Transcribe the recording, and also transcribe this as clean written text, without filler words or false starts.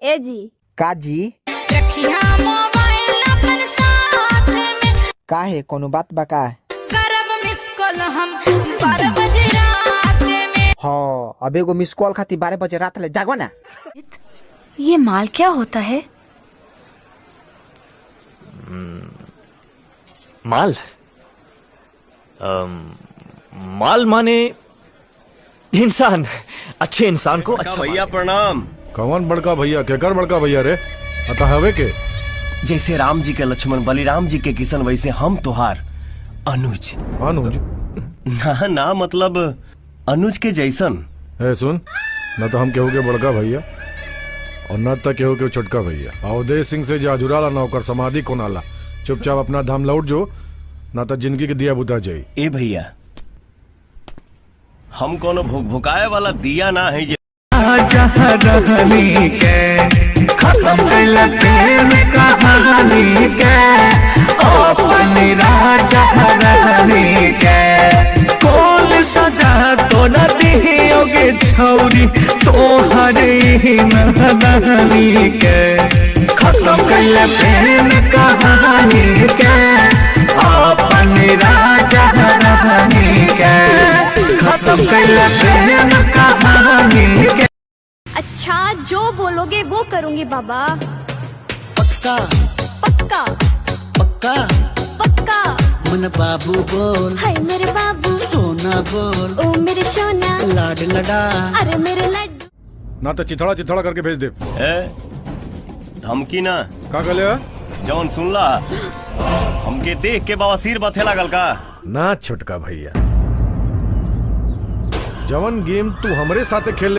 ए जी काजी रखिया मोबाइल अपन साथ में, काहे कोनो बात बा का? करब मिस कॉल हम 12 बजे रात में। हाँ अब एगो मिस कॉल खाती 12 बजे रात ले जागो ना। ये माल क्या होता है? माल माल माने इंसान, अच्छे इंसान को अच्छा भैया प्रणाम। कौन बड़का भैया केकर बड़का भैया रे? अतः हवे के जैसे राम जी के लक्ष्मण, बलिराम जी के किशन, वैसे हम तुहार अनुज। अनुज? ना ना मतलब अनुज के जैसन। ए सुन, न तो हम केहू के बड़का भैया और न तो केहू के छोटका भैया। अवधेश सिंह से जाजुराला नौकर समाधि कोनाला, चुपचाप अपना धाम लौट जो, ना तो जिंदगी के दिया बुता जाई। ए भैया हम कोनो भुक भुकाए वाला दिया ना है जे खत्म प्रेम कहानी के अपनी राजा रहनी के कौन सजा तो न दियोगे छौरी तोहरे ही नहनी के खत्म प्रेम कहानी के अपनी राजा रहनी के खत्म प्रेम कहानी के। अच्छा जो बोलोगे वो करूंगी बाबा। पक्का पक्का पक्का पक्का। मन बाबू बोल, हाय मेरे बाबू, सोना बोल, ओ मेरे सोना, लाड लड़ा। अरे मेरे लड्डू। ना तो चिथड़ा चिथड़ा करके भेज दे। ए धमकी ना का कहले? जौन सुनला हमके देख के बवासीर बथे लागल का? ना छोटका भैया, जवन गेम तू हमरे साथे खेल